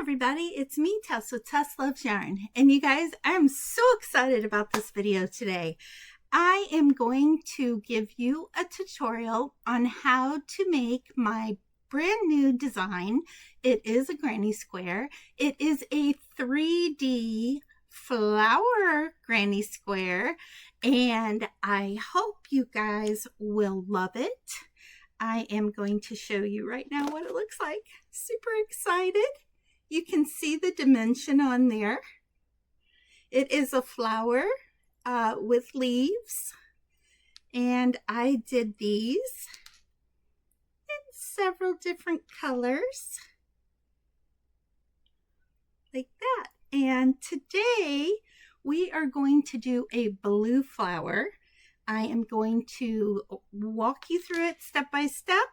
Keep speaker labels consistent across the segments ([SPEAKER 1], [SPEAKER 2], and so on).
[SPEAKER 1] everybody, it's me, Tess with Tess Loves Yarn. And you guys, I'm so excited about this video today. I am going to give you a tutorial on how to make my brand new design. It is a granny square. It is a 3D flower granny square, and I hope you guys will love it. I am going to show you right now what it looks like. Super excited. You can see the dimension on there. It is a flower with leaves, and I did these in several different colors like that. And today we are going to do a blue flower. I am going to walk you through it step by step.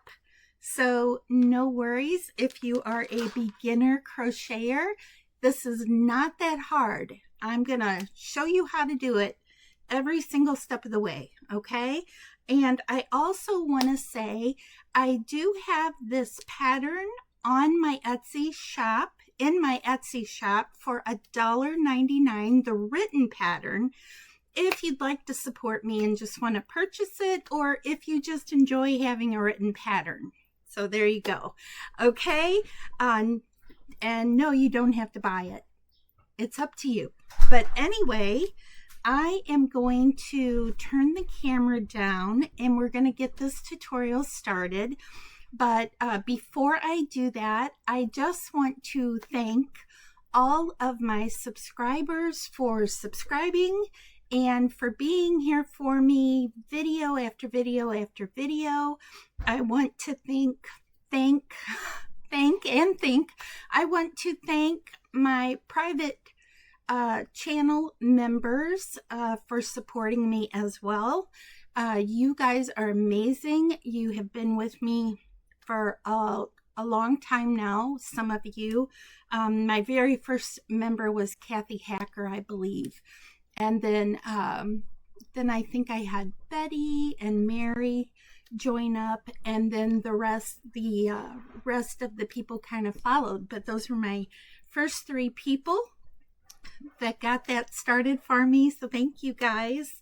[SPEAKER 1] So no worries if you are a beginner crocheter. This is not that hard. I'm going to show you how to do it every single step of the way, okay? And I also want to say I do have this pattern on my Etsy shop, in my Etsy shop for $1.99, the written pattern. If you'd like to support me and just want to purchase it, or if you just enjoy having a written pattern. So there you go. Okay. And no, you don't have to buy it. It's up to you. But anyway, I am going to turn the camera down and we're going to get this tutorial started. But before I do that, I just want to thank all of my subscribers for subscribing and for being here for me video after video after video. I want to I want to thank my private channel members for supporting me as well. You guys are amazing. You have been with me for a long time now, some of you. My very first member was Kathy Hacker, I believe. And then I think I had Betty and Mary join up, and then the rest of the people kind of followed. But those were my first 3 people that got that started for me. So thank you guys.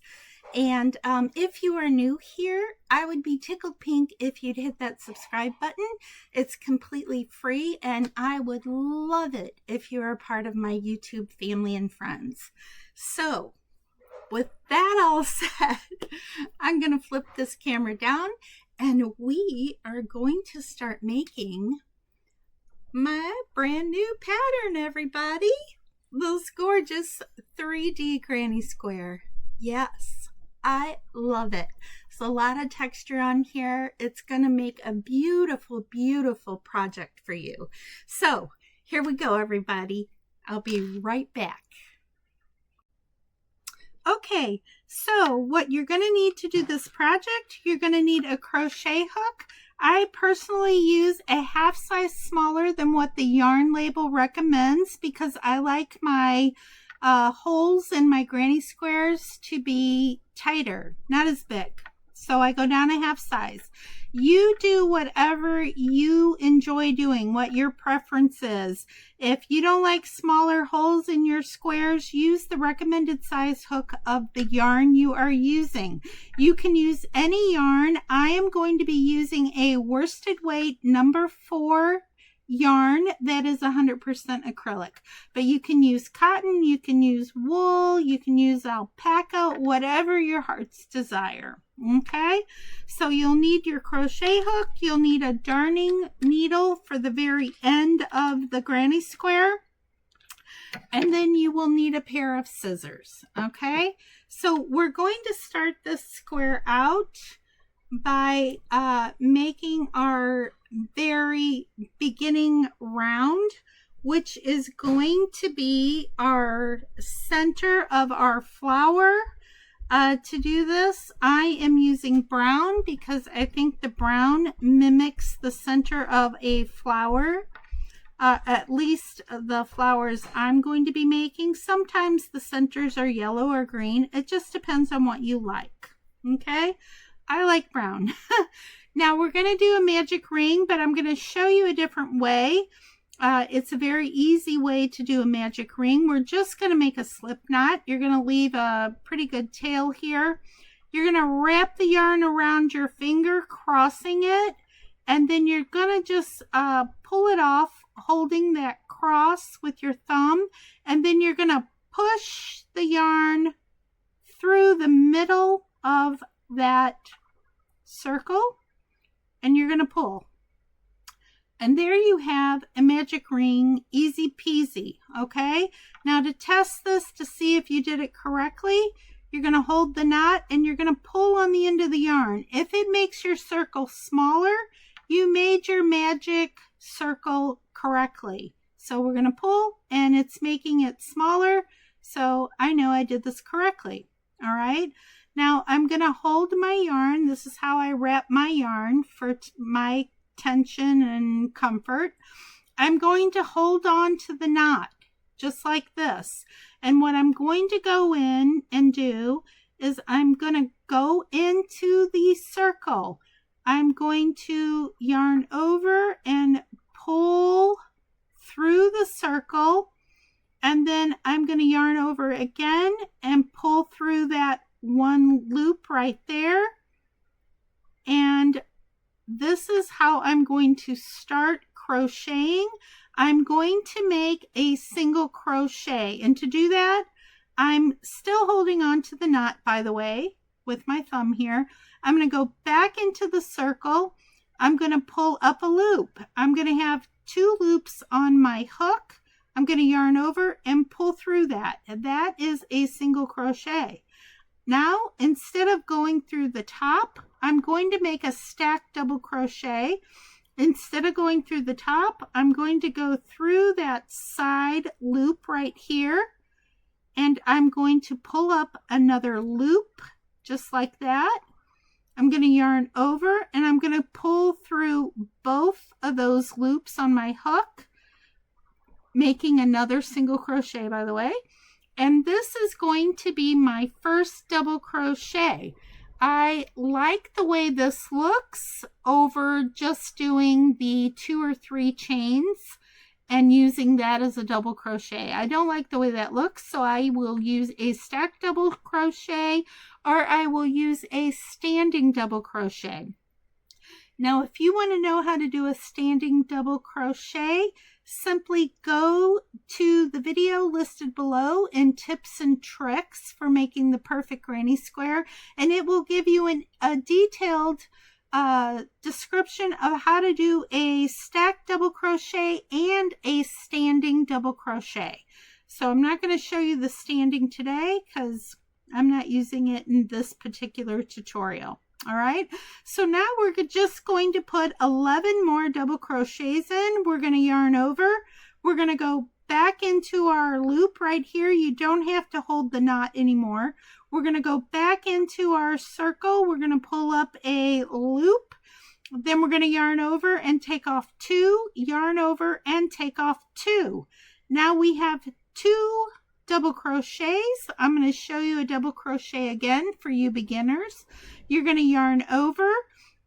[SPEAKER 1] And if you are new here, I would be tickled pink if you'd hit that subscribe button. It's completely free, and I would love it if you're a part of my YouTube family and friends. So with that all said, I'm going to flip this camera down and we are going to start making my brand new pattern, everybody. This gorgeous 3D granny square. Yes, I love it. It's a lot of texture on here. It's going to make a beautiful, beautiful project for you. So here we go, everybody. I'll be right back. Okay, so what you're going to need to do this project, you're going to need a crochet hook. I personally use a half size smaller than what the yarn label recommends because I like my holes in my granny squares to be tighter, not as big. So I go down a half size. You do whatever you enjoy doing, what your preference is. If you don't like smaller holes in your squares, use the recommended size hook of the yarn you are using. You can use any yarn. I am going to be using a worsted weight number 4 yarn that is 100% acrylic, but you can use cotton, you can use wool, you can use alpaca, whatever your heart's desire. Okay, so you'll need your crochet hook, you'll need a darning needle for the very end of the granny square, and then you will need a pair of scissors. Okay, so we're going to start this square out by making our very beginning round, which is going to be our center of our flower. To do this, I am using brown because I think the brown mimics the center of a flower. At least the flowers I'm going to be making. Sometimes the centers are yellow or green. It just depends on what you like. Okay, I like brown. Now we're going to do a magic ring, but I'm going to show you a different way. It's a very easy way to do a magic ring. We're just going to make a slip knot. You're going to leave a pretty good tail here. You're going to wrap the yarn around your finger, crossing it, and then you're going to just pull it off, holding that cross with your thumb, and then you're going to push the yarn through the middle of that circle, and you're going to pull. And there you have a magic ring, easy peasy, okay? Now to test this to see if you did it correctly, you're going to hold the knot and you're going to pull on the end of the yarn. If it makes your circle smaller, you made your magic circle correctly. So we're going to pull and it's making it smaller. So I know I did this correctly. All right. Now I'm going to hold my yarn. This is how I wrap my yarn for my tension and comfort. I'm going to hold on to the knot just like this. And what I'm going to go in and do is I'm going to go into the circle. I'm going to yarn over and pull through the circle, and then I'm going to yarn over again and pull through that one loop right there. And this is how I'm going to start crocheting. I'm going to make a single crochet, and to do that, I'm still holding on to the knot, by the way, with my thumb here. I'm going to go back into the circle. I'm going to pull up a loop. I'm going to have 2 loops on my hook. I'm going to yarn over and pull through that. And that is a single crochet. Now, instead of going through the top, I'm going to make a stacked double crochet. Instead of going through the top, I'm going to go through that side loop right here, and I'm going to pull up another loop just like that. I'm going to yarn over and I'm going to pull through both of those loops on my hook, making another single crochet, by the way. And this is going to be my first double crochet. I like the way this looks over just doing the 2 or 3 chains and using that as a double crochet. I don't like the way that looks, so I will use a stacked double crochet, or I will use a standing double crochet. Now, if you want to know how to do a standing double crochet, simply go to the video listed below in tips and tricks for making the perfect granny square, and it will give you a detailed description of how to do a stacked double crochet and a standing double crochet. So I'm not going to show you the standing today because I'm not using it in this particular tutorial. All right, so now we're just going to put 11 more double crochets in. We're going to yarn over. We're going to go back into our loop right here. You don't have to hold the knot anymore. We're going to go back into our circle. We're going to pull up a loop. Then we're going to yarn over and take off 2, yarn over and take off 2. Now we have 2 double crochets. I'm going to show you a double crochet again for you beginners. You're going to yarn over,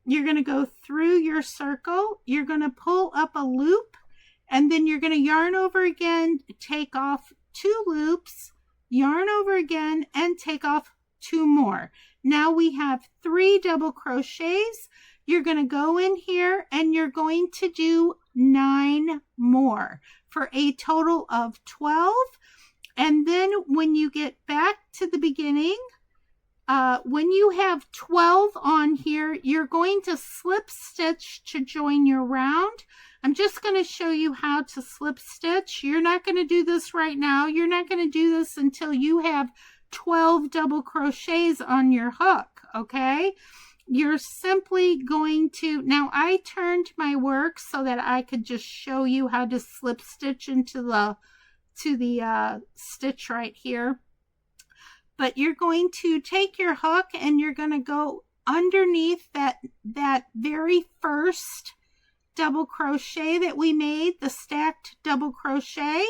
[SPEAKER 1] you're going to go through your circle, you're going to pull up a loop, and then you're going to yarn over again, take off 2 loops, yarn over again, and take off 2 more. Now we have 3 double crochets. You're going to go in here and you're going to do 9 more for a total of 12. And then when you get back to the beginning, when you have 12 on here, you're going to slip stitch to join your round. I'm just going to show you how to slip stitch. You're not going to do this right now. You're not going to do this until you have 12 double crochets on your hook, okay? You're simply going to, now I turned my work so that I could just show you how to slip stitch into the stitch right here. But you're going to take your hook and you're going to go underneath that very first double crochet that we made, the stacked double crochet.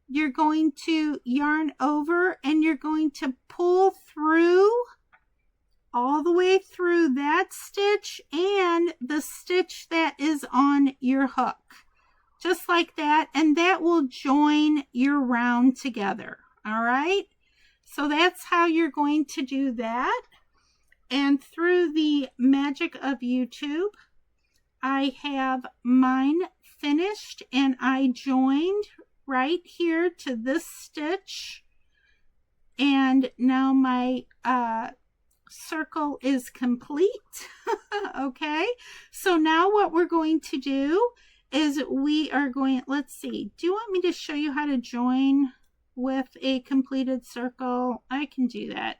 [SPEAKER 1] You're going to yarn over and you're going to pull through all the way through that stitch and the stitch that is on your hook. just like that, and that will join your round together. All right, so that's how you're going to do that. And through the magic of YouTube, I have mine finished, and I joined right here to this stitch, and now my circle is complete. Okay, so now what we're going to do is we are going, let's see, do you want me to show you how to join with a completed circle? I can do that.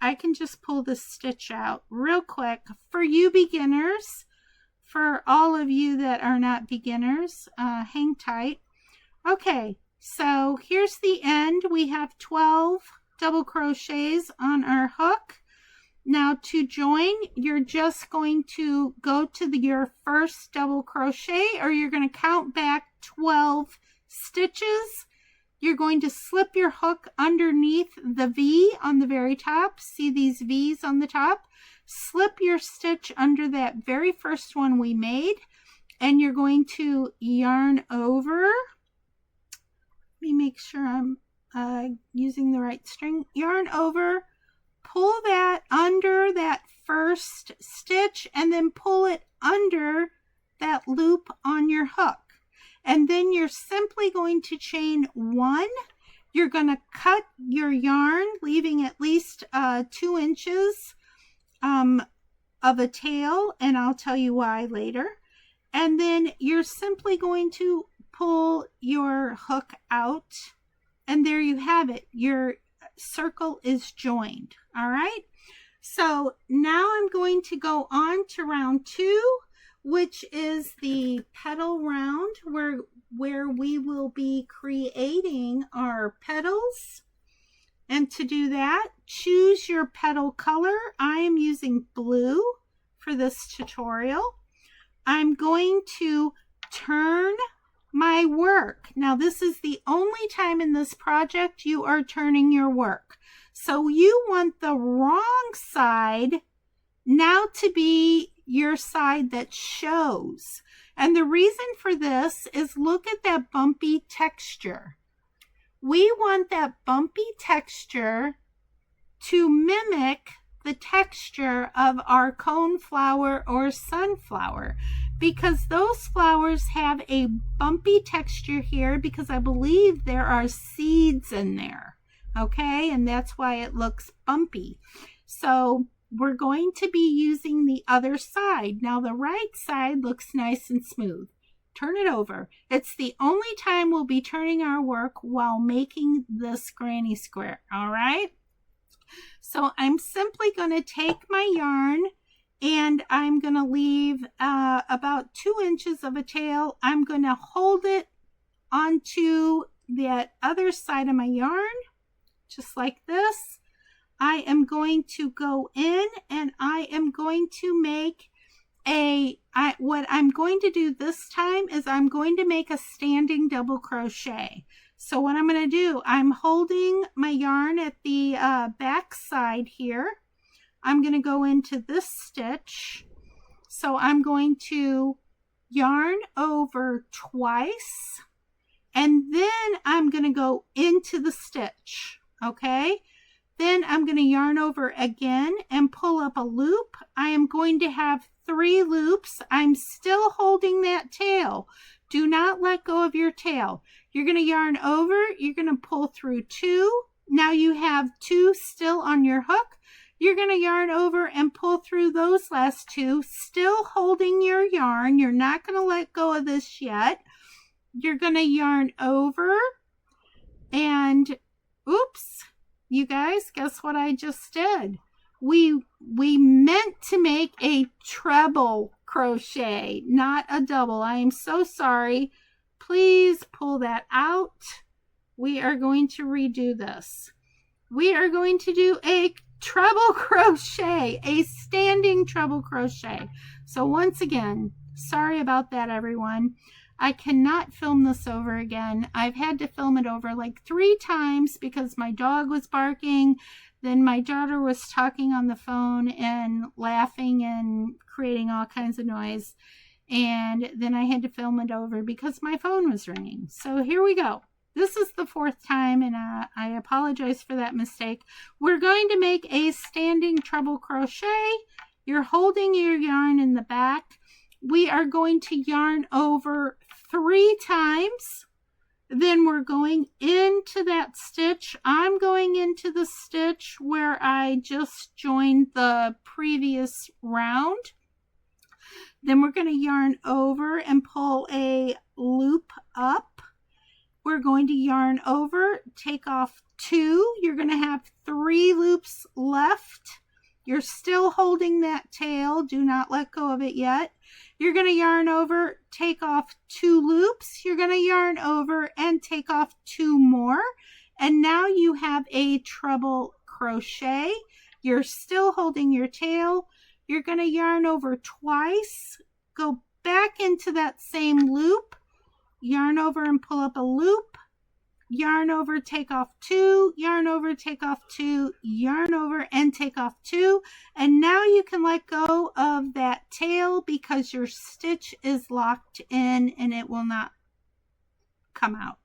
[SPEAKER 1] I can just pull this stitch out real quick for you beginners. For all of you that are not beginners, hang tight. Okay, so here's the end. We have 12 double crochets on our hook. Now to join, you're just going to go to your first double crochet, or you're going to count back 12 stitches. You're going to slip your hook underneath the V on the very top. See these V's on the top? Slip your stitch under that very first one we made, and you're going to yarn over. Let me make sure I'm using the right string. Yarn over, pull that under that first stitch, and then pull it under that loop on your hook. And then you're simply going to chain 1. You're going to cut your yarn, leaving at least 2 inches of a tail, and I'll tell you why later. And then you're simply going to pull your hook out, and there you have it. Your circle is joined. All right, so now I'm going to go on to round 2, which is the petal round, where we will be creating our petals. And to do that, choose your petal color. I am using blue for this tutorial. I'm going to turn my work. Now, this is the only time in this project you are turning your work. So you want the wrong side now to be your side that shows. And the reason for this is, look at that bumpy texture. We want that bumpy texture to mimic the texture of our coneflower or sunflower, because those flowers have a bumpy texture here because I believe there are seeds in there. Okay, and that's why it looks bumpy. So we're going to be using the other side. Now the right side looks nice and smooth. Turn it over. It's the only time we'll be turning our work while making this granny square. All right, so I'm simply going to take my yarn, and I'm going to leave about 2 inches of a tail. I'm going to hold it onto that other side of my yarn, just like this. I am going to go in, and I am going to make what I'm going to do this time is I'm going to make a standing double crochet. So what I'm going to do, I'm holding my yarn at the back side here. I'm going to go into this stitch. So I'm going to yarn over twice, and then I'm going to go into the stitch. Okay, then I'm going to yarn over again and pull up a loop. I am going to have 3 loops. I'm still holding that tail. Do not let go of your tail. You're going to yarn over, you're going to pull through 2. Now you have 2 still on your hook. You're going to yarn over and pull through those last 2, still holding your yarn. You're not going to let go of this yet. You're going to yarn over, and oops, you guys, guess what I just did? We meant to make a treble crochet, not a double. I am so sorry. Please pull that out. We are going to redo this. We are going to do a treble crochet, a standing treble crochet. So once again, sorry about that, everyone. I cannot film this over again. I've had to film it over like 3 times because my dog was barking. Then my daughter was talking on the phone and laughing and creating all kinds of noise. And then I had to film it over because my phone was ringing. So here we go. This is the 4th time, and I apologize for that mistake. We're going to make a standing treble crochet. You're holding your yarn in the back. We are going to yarn over 3 times. Then we're going into that stitch. I'm going into the stitch where I just joined the previous round. Then we're going to yarn over and pull a loop up. We're going to yarn over, take off 2. You're going to have 3 loops left. You're still holding that tail. Do not let go of it yet. You're going to yarn over, take off 2 loops. You're going to yarn over and take off 2 more. And now you have a treble crochet. You're still holding your tail. You're going to yarn over twice. Go back into that same loop. Yarn over and pull up a loop. Yarn over, take off 2, yarn over, take off 2, yarn over and take off 2. And now you can let go of that tail because your stitch is locked in and it will not come out.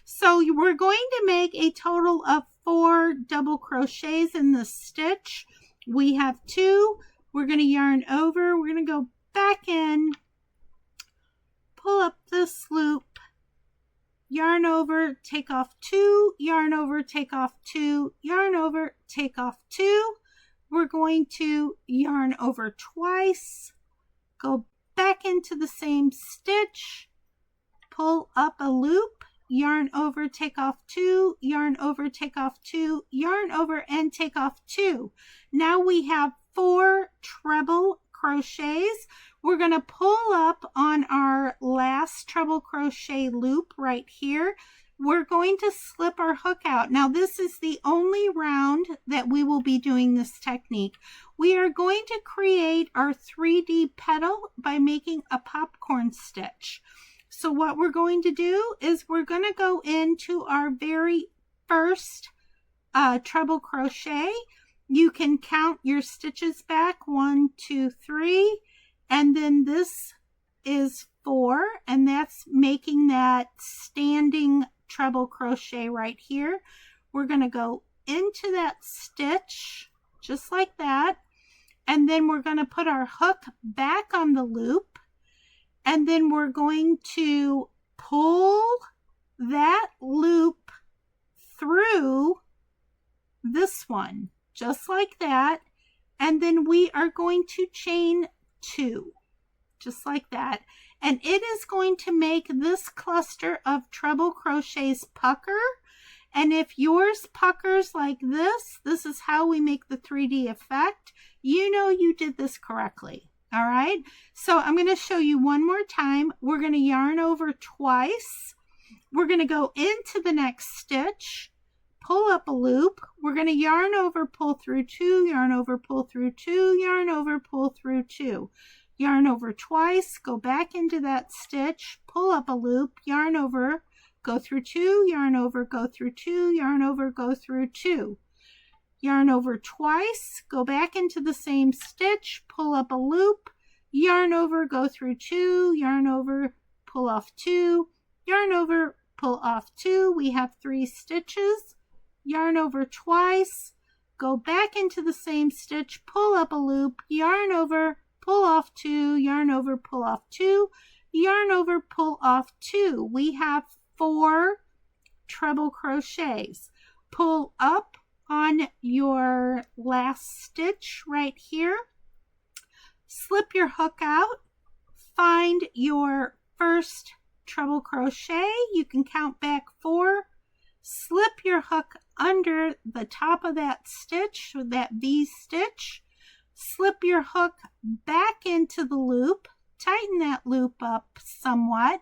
[SPEAKER 1] So we're going to make a total of 4 double crochets in the stitch. We have 2. We're going to yarn over. We're going to go back in, pull up this loop, yarn over, take off 2, yarn over, take off 2, yarn over, take off 2. We're going to yarn over twice, go back into the same stitch, pull up a loop, yarn over, take off 2, yarn over, take off 2, yarn over and take off 2. Now we have 4 treble crochets. We're going to pull up on our last treble crochet loop right here. We're going to slip our hook out. Now this is the only round that we will be doing this technique. We are going to create our 3D petal by making a popcorn stitch. So what we're going to do is we're going to go into our very first treble crochet. You can count your stitches back, 1, 2, 3. And then this is 4, and that's making that standing treble crochet right here. We're going to go into that stitch just like that, and then we're going to put our hook back on the loop, and then we're going to pull that loop through this one just like that, and then we are going to chain 2 just like that, and it is going to make this cluster of treble crochets pucker. And if yours puckers like this is how we make the 3D effect. You know you did this correctly. All right, so I'm going to show you one more time. We're going to yarn over twice. We're going to go into the next stitch, pull up a loop. We're going to yarn over, pull through 2, yarn over, pull through 2, yarn over, pull through 2. Yarn over twice, go back into that stitch, pull up a loop, yarn over, go through 2, yarn over, go through 2, yarn over, go through 2. Yarn over twice, go back into the same stitch, pull up a loop, yarn over, go through 2, yarn over, pull off 2, yarn over, pull off 2. We have 3 stitches. Yarn over twice, go back into the same stitch, pull up a loop, yarn over, pull off 2, yarn over, pull off 2, yarn over, pull off 2. We have 4 treble crochets. Pull up on your last stitch right here, slip your hook out, find your first treble crochet. You can count back 4, slip your hook under the top of that stitch, that V stitch, slip your hook back into the loop, tighten that loop up somewhat.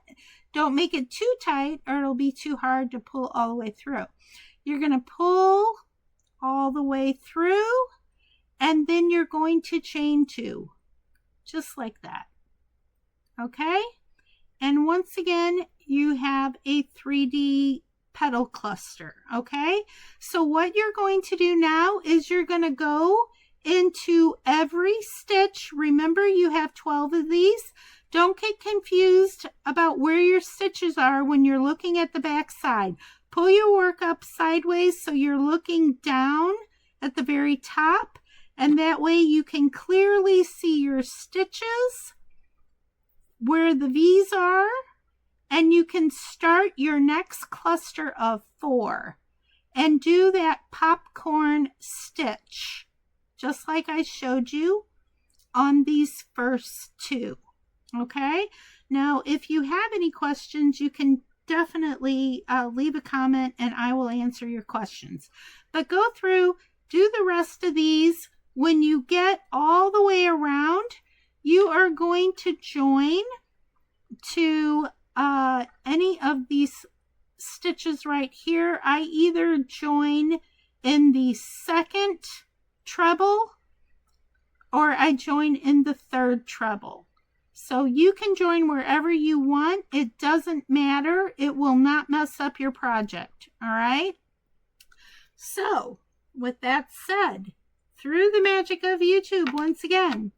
[SPEAKER 1] Don't make it too tight or it'll be too hard to pull all the way through. You're going to pull all the way through, and then you're going to chain 2, just like that. Okay? And once again, you have a 3D petal cluster. Okay? So what you're going to do now is you're going to go into every stitch. Remember, you have 12 of these. Don't get confused about where your stitches are when you're looking at the back side. Pull your work up sideways so you're looking down at the very top, and that way you can clearly see your stitches, where the V's are, and you can start your next cluster of 4 and do that popcorn stitch, just like I showed you on these first 2. Okay, now if you have any questions, you can definitely leave a comment and I will answer your questions. But go through, do the rest of these. When you get all the way around, you are going to join to any of these stitches right here. I either join in the second treble or I join in the third treble. So you can join wherever you want. It doesn't matter. It will not mess up your project. All right. So with that said, through the magic of YouTube, once again,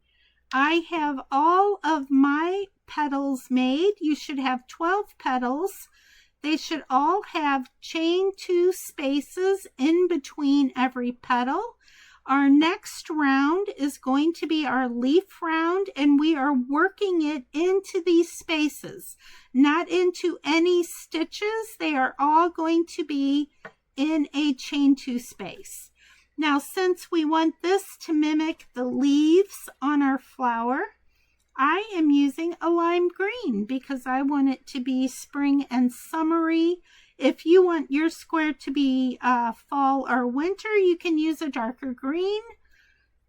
[SPEAKER 1] I have all of my petals made. You should have 12 petals. They should all have chain 2 spaces in between every petal. Our next round is going to be our leaf round, and we are working it into these spaces, not into any stitches. They are all going to be in a chain 2 space. Now, since we want this to mimic the leaves on our flower, I am using a lime green because I want it to be spring and summery. If you want your square to be fall or winter, you can use a darker green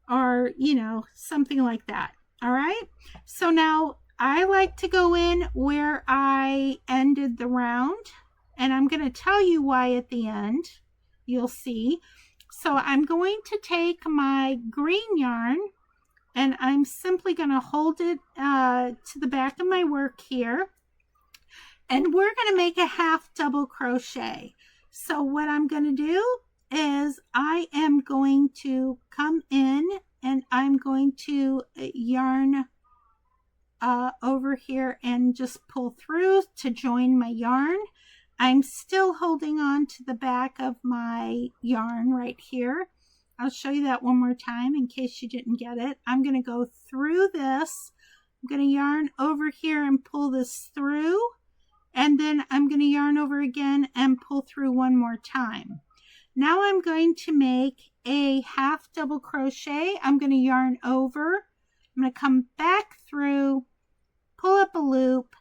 [SPEAKER 1] or, you know, something like that. All right. So now I like to go in where I ended the round, and I'm going to tell you why at the end. You'll see. So I'm going to take my green yarn and I'm simply going to hold it to the back of my work here. And we're going to make a half double crochet. So what I'm going to do is I am going to come in and I'm going to yarn over here and just pull through to join my yarn. I'm still holding on to the back of my yarn right here. I'll show you that one more time in case you didn't get it. I'm going to go through this. I'm going to yarn over here and pull this through. And then I'm going to yarn over again and pull through one more time. Now I'm going to make a half double crochet. I'm going to yarn over. I'm going to come back through, pull up a loop,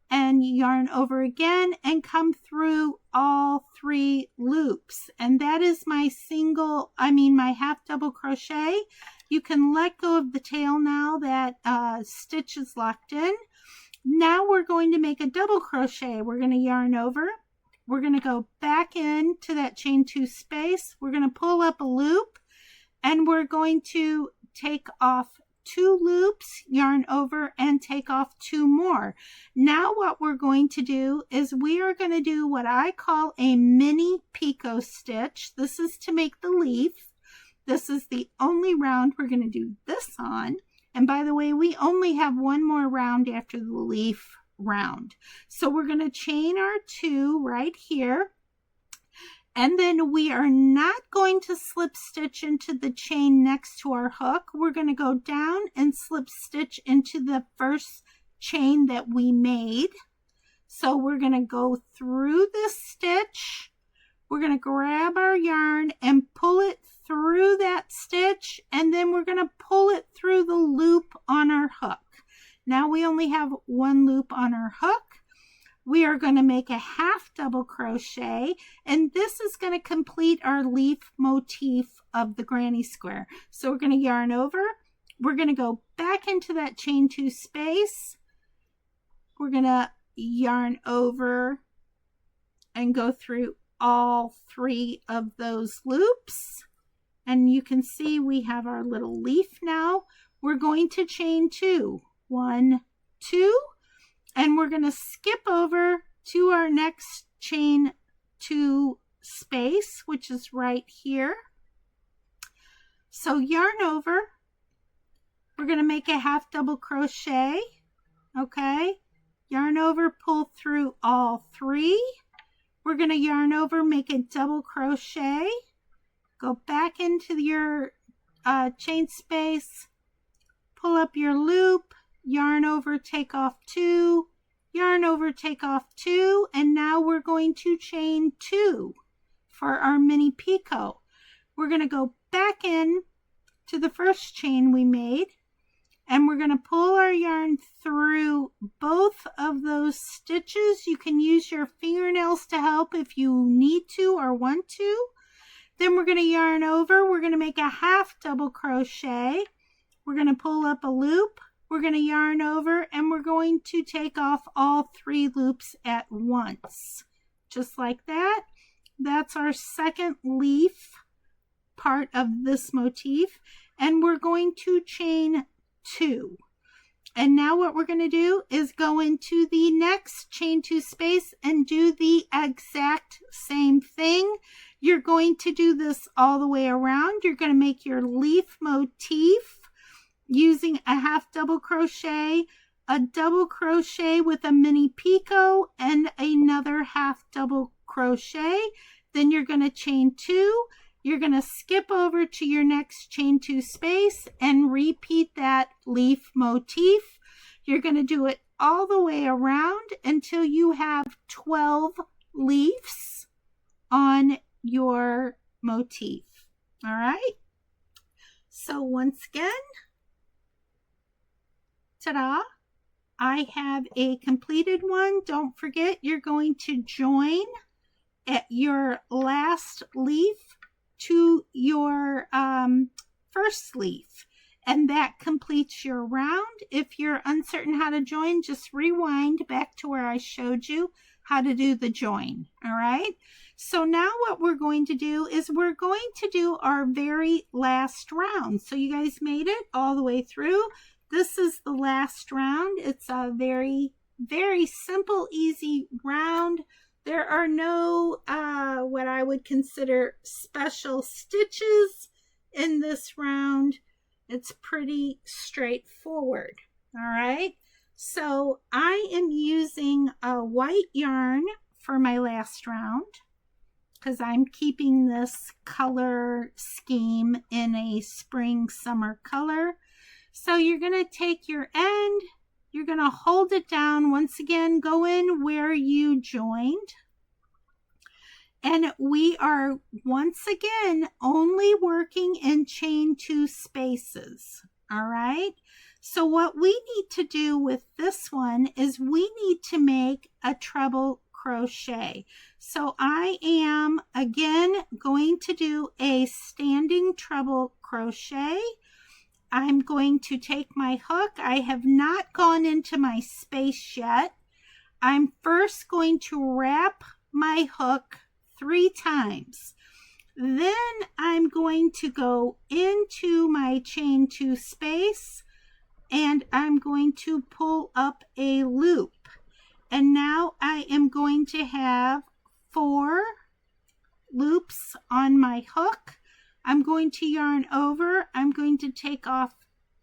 [SPEAKER 1] and yarn over again and come through all 3 loops. And that is my my half double crochet. You can let go of the tail now that stitch is locked in. Now we're going to make a double crochet. We're going to yarn over. We're going to go back into that chain 2 space. We're going to pull up a loop and we're going to take off 2 loops, yarn over, and take off 2 more. Now what we're going to do is we are going to do what I call a mini picot stitch. This is to make the leaf. This is the only round we're going to do this on. And by the way, we only have one more round after the leaf round. So we're going to chain our 2 right here. And then we are not going to slip stitch into the chain next to our hook. We're going to go down and slip stitch into the first chain that we made. So we're going to go through this stitch. We're going to grab our yarn and pull it through that stitch, and then we're going to pull it through the loop on our hook. Now we only have 1 loop on our hook. We are going to make a half double crochet, and this is going to complete our leaf motif of the granny square. So we're going to yarn over. We're going to go back into that chain 2 space. We're going to yarn over and go through all 3 of those loops. And you can see we have our little leaf now. We're going to chain 2. 1, 2. And we're going to skip over to our next chain 2 space, which is right here. So yarn over. We're going to make a half double crochet. Okay, yarn over, pull through all 3. We're going to yarn over, make a double crochet, go back into your chain space, pull up your loop, yarn over, take off 2, yarn over, take off 2, and now we're going to chain 2 for our mini picot. We're going to go back in to the first chain we made, and we're going to pull our yarn through both of those stitches. You can use your fingernails to help if you need to or want to. Then we're going to yarn over. We're going to make a half double crochet. We're going to pull up a loop. We're going to yarn over, and we're going to take off all 3 loops at once. Just like that. That's our second leaf part of this motif. And we're going to chain 2. And now what we're going to do is go into the next chain 2 space and do the exact same thing. You're going to do this all the way around. You're going to make your leaf motif using a half double crochet, a double crochet with a mini picot, and another half double crochet. Then you're going to chain 2. You're going to skip over to your next chain 2 space and repeat that leaf motif. You're going to do it all the way around until you have 12 leaves on your motif. All right. So once again, ta-da, I have a completed one. Don't forget, you're going to join at your last leaf to your first leaf, and that completes your round. If you're uncertain how to join, just rewind back to where I showed you how to do the join. All right, so now what we're going to do is we're going to do our very last round. So you guys made it all the way through. This is the last round. It's a very, very simple, easy round. There are no what I would consider special stitches in this round. It's pretty straightforward. All right. So I am using a white yarn for my last round because I'm keeping this color scheme in a spring summer color. So you're going to take your end. You're going to hold it down. Once again, go in where you joined. And we are once again only working in chain 2 spaces. All right. So what we need to do with this one is we need to make a treble crochet. So I am again going to do a standing treble crochet. I'm going to take my hook. I have not gone into my space yet. I'm first going to wrap my hook 3 times. Then I'm going to go into my chain 2 space and I'm going to pull up a loop. And now I am going to have 4 loops on my hook. I'm going to yarn over. I'm going to take off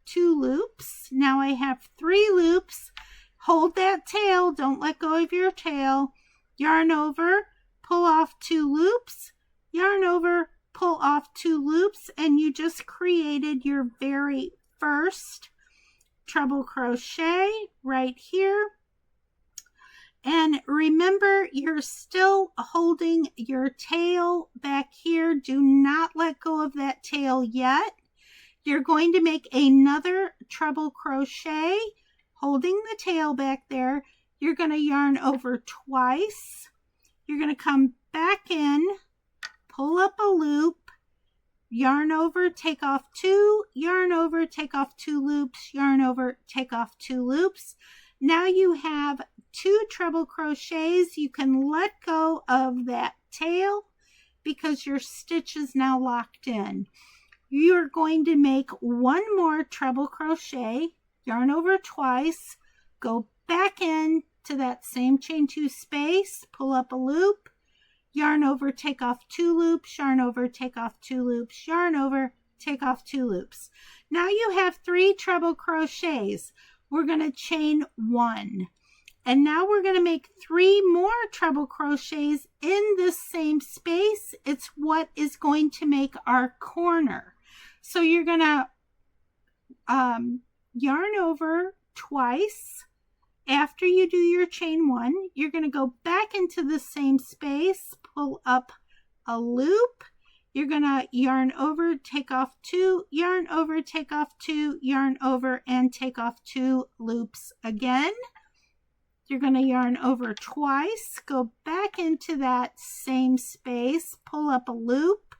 [SPEAKER 1] 2 loops. Now I have 3 loops. Hold that tail. Don't let go of your tail. Yarn over, pull off 2 loops. Yarn over, pull off 2 loops, and you just created your very first treble crochet right here. And remember, you're still holding your tail back here. Do not let go of that tail yet. You're going to make another treble crochet, holding the tail back there. You're going to yarn over twice. You're going to come back in, pull up a loop, yarn over, take off 2, yarn over, take off 2 loops, yarn over, take off 2 loops. Now you have 2 treble crochets. You can let go of that tail because your stitch is now locked in. You're going to make 1 more treble crochet, yarn over twice, go back in to that same chain 2 space, pull up a loop, yarn over, take off 2 loops, yarn over, take off 2 loops, yarn over, take off 2 loops. Now you have 3 treble crochets. we're going to chain 1. And now we're going to make 3 more treble crochets in this same space. It's what is going to make our corner. So you're going to yarn over twice. After you do your chain 1, you're going to go back into the same space, pull up a loop. You're going to yarn over, take off 2, yarn over, take off 2, yarn over, and take off 2 loops again. You're going to yarn over twice, go back into that same space, pull up a loop,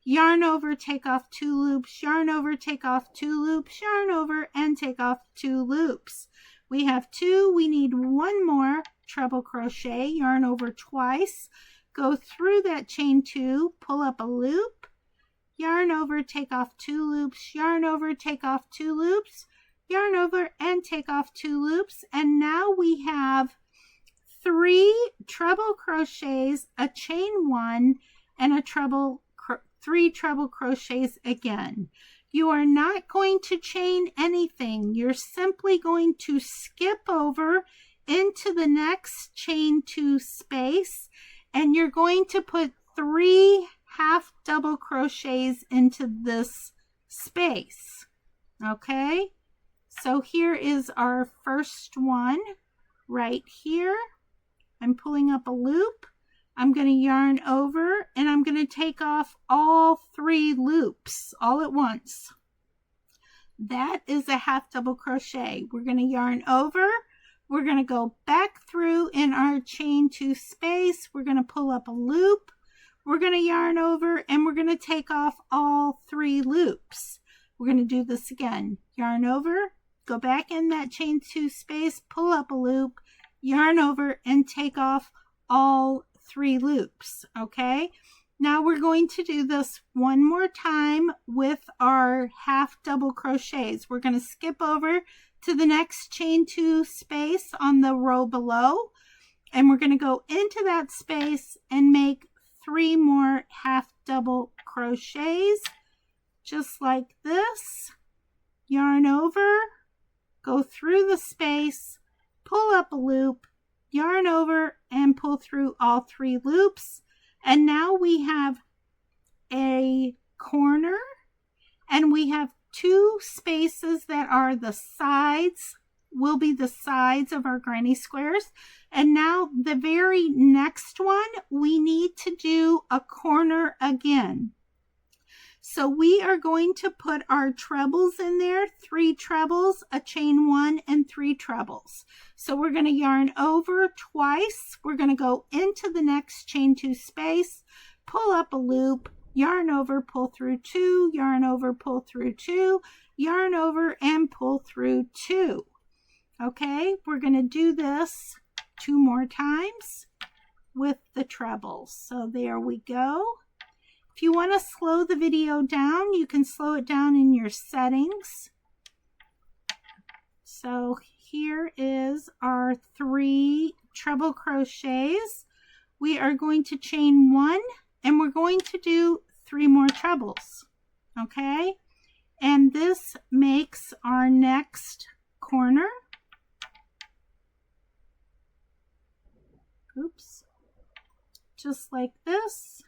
[SPEAKER 1] yarn over, take off 2 loops, yarn over, take off 2 loops, yarn over, and take off 2 loops. We have 2, we need 1 more treble crochet, yarn over twice, go through that chain 2, pull up a loop, yarn over, take off 2 loops, yarn over, take off 2 loops, yarn over, and take off 2 loops. And now we have 3 treble crochets, a chain 1, and a 3 treble crochets again. You are not going to chain anything. You're simply going to skip over into the next chain 2 space, and you're going to put 3 half double crochets into this space. Okay? So here is our first one right here. I'm pulling up a loop. I'm going to yarn over, and I'm going to take off all 3 loops all at once. That is a half double crochet. We're going to yarn over. We're going to go back through in our chain 2 space. We're going to pull up a loop. We're going to yarn over, and we're going to take off all 3 loops. We're going to do this again. Yarn over, go back in that chain 2 space, pull up a loop, yarn over, and take off all 3 loops. Okay, now we're going to do this one more time with our half double crochets. We're going to skip over to the next chain 2 space on the row below, and we're going to go into that space and make 3 more half double crochets just like this. Yarn over, go through the space, pull up a loop, yarn over, and pull through all 3 loops. And now we have a corner, and we have 2 spaces that are the sides, will be the sides of our granny squares. And now the very next one, we need to do a corner again. So we are going to put our trebles in there, 3 trebles, a chain 1, and 3 trebles. So we're going to yarn over twice. We're going to go into the next chain 2 space, pull up a loop, yarn over, pull through 2, yarn over, pull through 2, yarn over, and pull through 2. Okay, we're going to do this 2 more times with the trebles. So there we go. If you want to slow the video down, you can slow it down in your settings. So here is our 3 treble crochets. We are going to chain 1, and we're going to do 3 more trebles. Okay? And this makes our next corner. Oops. Just like this.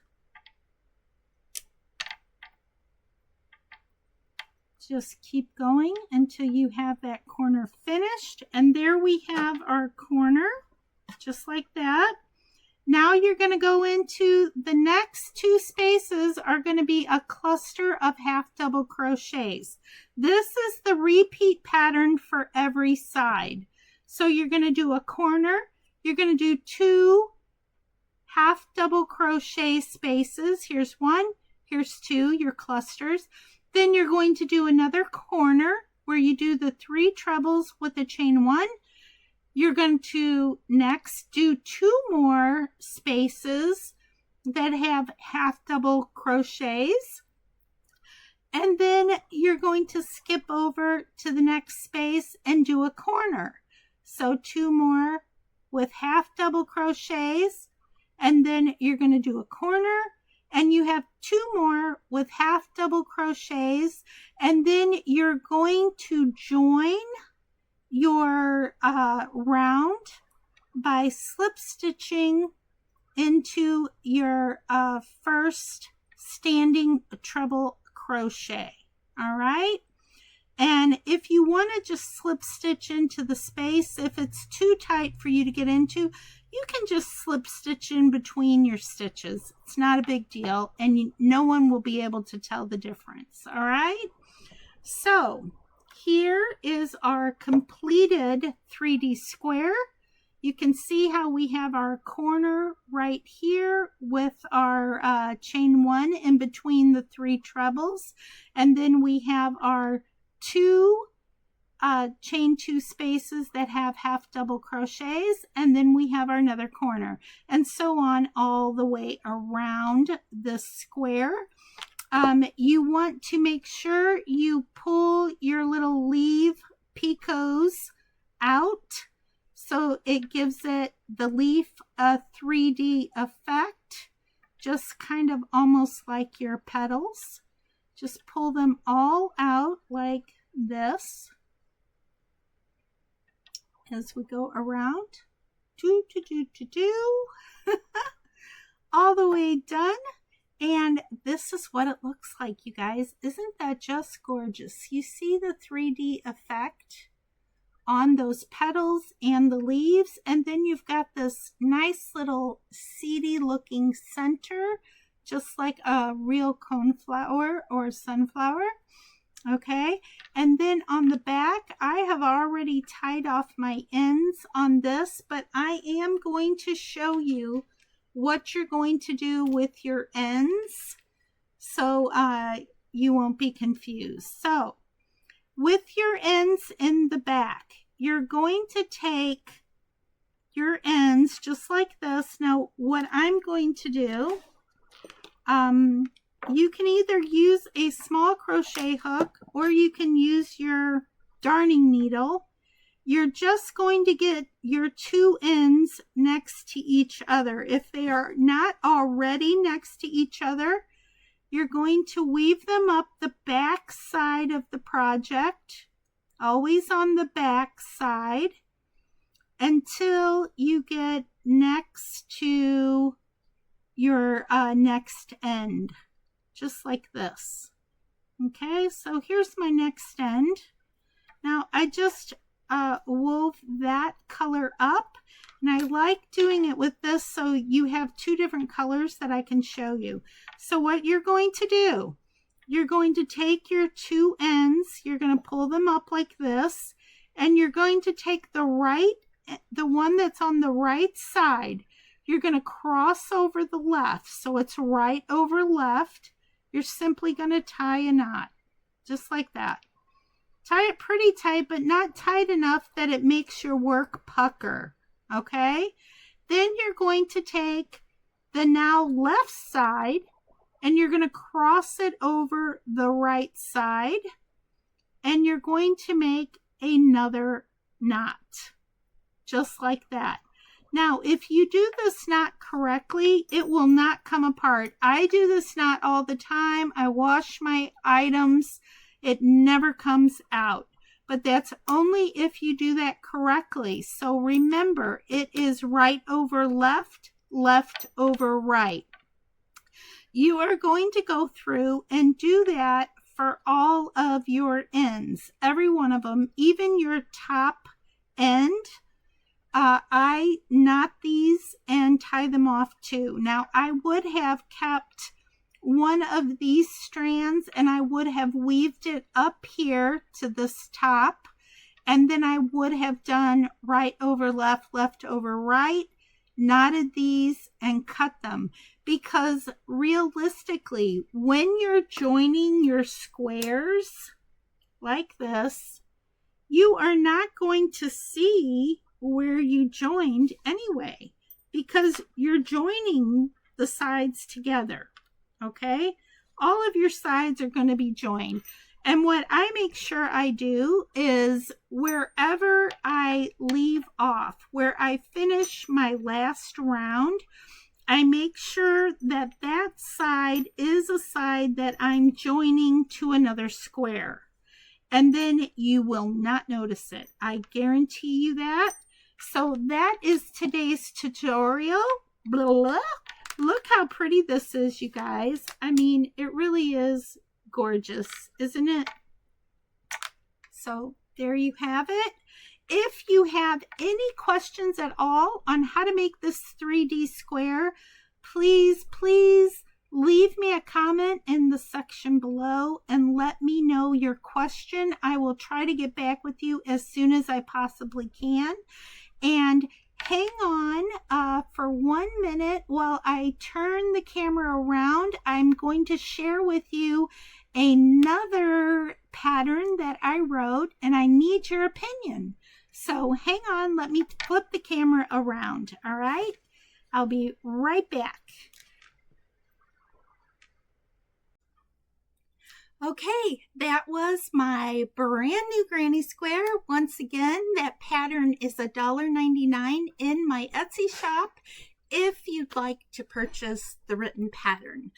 [SPEAKER 1] Just keep going until you have that corner finished. And there we have our corner, just like that. Now you're going to go into the next 2 spaces are going to be a cluster of half double crochets. This is the repeat pattern for every side. So you're going to do a corner. You're going to do 2 half double crochet spaces. Here's 1, here's 2, your clusters. Then you're going to do another corner where you do the 3 trebles with a chain 1. You're going to next do 2 more spaces that have half double crochets. And then you're going to skip over to the next space and do a corner. So 2 more with half double crochets, and then you're going to do a corner. And you have 2 more with half double crochets, and then you're going to join your round by slip stitching into your first standing treble crochet. All right. And if you want to just slip stitch into the space, if it's too tight for you to get into, you can just slip stitch in between your stitches. It's not a big deal, and no one will be able to tell the difference. All right. So here is our completed 3D square. You can see how we have our corner right here with our chain 1 in between the 3 trebles. And then we have our 2 chain 2 spaces that have half double crochets. And then we have our another corner. And so on all the way around the square. You want to make sure you pull your little leaf picots out, so it gives it, the leaf, a 3D effect, just kind of almost like your petals. Just pull them all out like this as we go around. All the way done. And this is what it looks like, you guys. Isn't that just gorgeous? You see the 3D effect on those petals and the leaves, and then you've got this nice little seedy looking center, just like a real coneflower or sunflower. Okay, and then on the back, I have already tied off my ends on this, but I am going to show you what you're going to do with your ends, so you won't be confused. So with your ends in the back, you're going to take your ends just like this. Now, what I'm going to do, you can either use a small crochet hook or you can use your darning needle. You're just going to get your 2 ends next to each other. If they are not already next to each other, you're going to weave them up the back side of the project, always on the back side, until you get next to your next end, just like this. Okay, so here's my next end. Now I just wove that color up, and I like doing it with this so you have 2 different colors that I can show you. So what you're going to do, you're going to take your 2 ends, you're going to pull them up like this, and you're going to take the one that's on the right side, you're going to cross over the left, so it's right over left. You're simply going to tie a knot, just like that. Tie it pretty tight, but not tight enough that it makes your work pucker, okay? Then you're going to take the now left side, and you're going to cross it over the right side, and you're going to make another knot, just like that. Now, if you do this knot correctly, it will not come apart. I do this knot all the time. I wash my items. It never comes out, but that's only if you do that correctly. So remember, it is right over left, left over right. You are going to go through and do that for all of your ends, every one of them, even your top end. I knot these and tie them off too. Now, I would have kept one of these strands and I would have weaved it up here to this top, and then I would have done right over left, left over right, knotted these and cut them, because realistically, when you're joining your squares like this, you are not going to see where you joined anyway, because you're joining the sides together. Okay, all of your sides are going to be joined. And what I make sure I do is wherever I leave off, where I finish my last round, I make sure that that side is a side that I'm joining to another square. and then you will not notice it. I guarantee you that. So that is today's tutorial. Blah, blah. Look how pretty this is, you guys. I mean, it really is gorgeous, isn't it? So there you have it. If you have any questions at all on how to make this 3D square, please leave me a comment in the section below and let me know your question. I will try to get back with you as soon as I possibly can. And hang on for 1 minute while I turn the camera around. I'm going to share with you another pattern that I wrote, and I need your opinion. So hang on, let me flip the camera around, all right? I'll be right back. Okay, that was my brand new granny square. Once again, that pattern is $1.99 in my Etsy shop if you'd like to purchase the written pattern.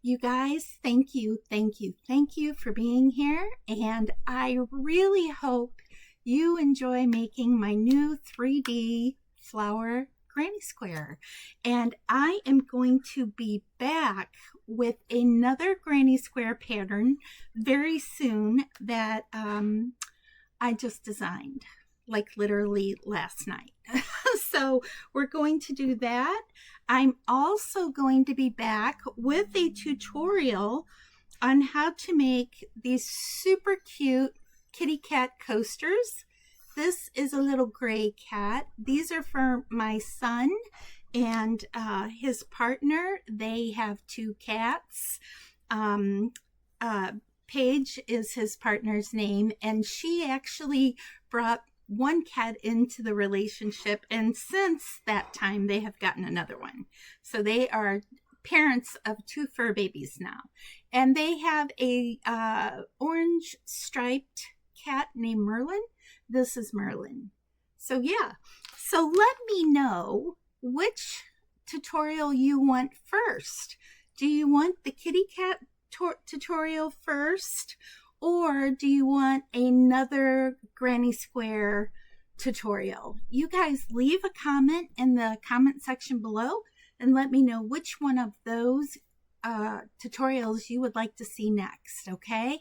[SPEAKER 1] You guys, thank you for being here, and I really hope you enjoy making my new 3D flower granny square. And I am going to be back with another granny square pattern very soon that I just designed, like literally last night. So we're going to do that. I'm also going to be back with a tutorial on how to make these super cute kitty cat coasters. This is a little gray cat. These are for my son and his partner. They have 2 cats. Paige is his partner's name, and she actually brought 1 cat into the relationship, and since that time they have gotten another one. So they are parents of 2 fur babies now, and they have a orange striped cat named Merlin. This is Merlin. So yeah, so let me know which tutorial you want first. Do you want the kitty cat tutorial first, or do you want another granny square tutorial? You guys leave a comment in the comment section below and let me know which one of those tutorials you would like to see next, okay?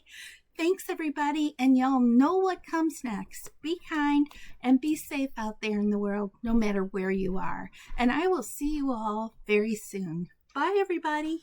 [SPEAKER 1] Thanks everybody, and y'all know what comes next. Be kind and be safe out there in the world, no matter where you are. And I will see you all very soon. Bye everybody.